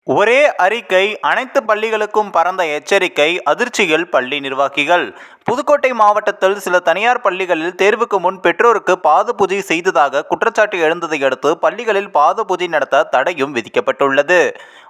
ஒரே அறிக்கை அனைத்து பள்ளிகளுக்கும் பறந்த எச்சரிக்கை அதிர்ச்சியில் பள்ளி நிர்வாகிகள். புதுக்கோட்டை மாவட்டத்தில் சில தனியார் பள்ளிகளில் தேர்வுக்கு முன் பெற்றோருக்கு பாத பூஜை செய்ததாக குற்றச்சாட்டு எழுந்ததை அடுத்து பள்ளிகளில் பாத பூஜை நடத்த தடையும் விதிக்கப்பட்டுள்ளது.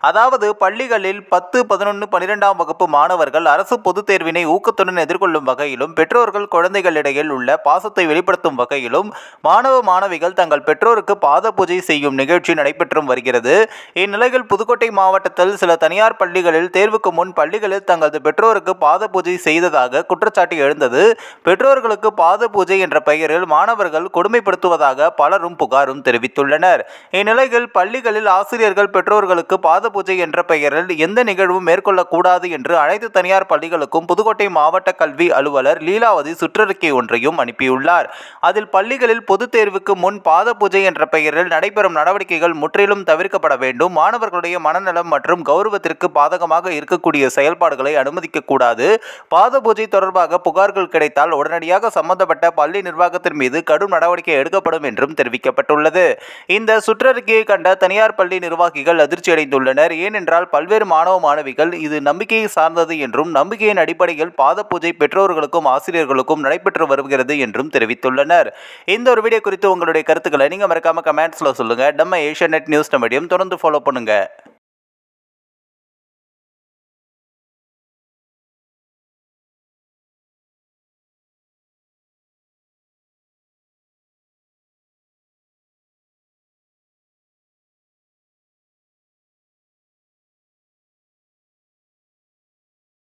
அதாவது பள்ளிகளில் 10, 11, 12ஆம் வகுப்பு மாணவர்கள் அரசு பொதுத் தேர்வினை ஊக்கத்துடன் எதிர்கொள்ளும் வகையிலும் பெற்றோர்கள் குழந்தைகளிடையில் உள்ள பாசத்தை வெளிப்படுத்தும் வகையிலும் மாணவ மாணவிகள் தங்கள் பெற்றோருக்கு பாத பூஜை செய்யும் நிகழ்ச்சி நடைபெற்றும் வருகிறது. இந்நிலையில் புதுக்கோட்டை மாவட்டத்தில் சில தனியார் பள்ளிகளில் தேர்வுக்கு முன் பள்ளிகளில் தங்களது பெற்றோருக்கு பாத பூஜை செய்ததாக குற்றச்சாட்டு எழுந்தது. பெற்றோர்களுக்கு பாத பூஜை என்ற பெயரில் மாணவர்கள் கொடுமைப்படுத்துவதாக பலரும் புகாரும் தெரிவித்துள்ளனர். இந்நிலையில் பள்ளிகளில் ஆசிரியர்கள் பெற்றோர்களுக்கு பாத பூஜை என்ற பெயரில் எந்த நிகழ்வும் மேற்கொள்ளக்கூடாது என்று அனைத்து தனியார் பள்ளிகளுக்கும் புதுக்கோட்டை மாவட்ட கல்வி அலுவலர் லீலாவதி சுற்றறிக்கை ஒன்றையும் அனுப்பியுள்ளார். அதில் பள்ளிகளில் பொதுத் தேர்வுக்கு முன் பாத பூஜை என்ற பெயரில் நடைபெறும் நடவடிக்கைகள் முற்றிலும் தவிர்க்கப்பட வேண்டும். மாணவர்களுடைய மனநலம் மற்றும் கௌரவத்திற்கு பாதகமாக இருக்கக்கூடிய செயல்பாடுகளை அனுமதிக்க கூடாது. பாத பூஜை தொடர்பாக புகார்கள் கிடைத்தால் உடனடியாக சம்பந்தப்பட்ட பள்ளி நிர்வாகத்தின் மீது கடும் நடவடிக்கை எடுக்கப்படும் என்றும் தெரிவிக்கப்பட்டுள்ளது. இந்த சுற்றறிக்கையை கண்ட தனியார் பள்ளி நிர்வாகிகள் அதிர்ச்சியடைந்துள்ளனர். ஏனென்றால் பல்வேறு மாணவ மாணவிகள் இது நம்பிக்கையை சார்ந்தது என்றும் நம்பிக்கையின் அடிப்படையில் பாத பூஜை பெற்றோர்களுக்கும் ஆசிரியர்களுக்கும் நடைபெற்று வருகிறது என்றும் தெரிவித்துள்ளனர். இந்த ஒரு வீடியோ குறித்து உங்களுடைய கருத்துக்களை நீங்க மறக்காம கமெண்ட்ஸ்ல சொல்லுங்க. நம்ம ஏஷியா நெட் நியூஸ் மீடியம் தொடர்ந்து ஃபாலோ பண்ணுங்க.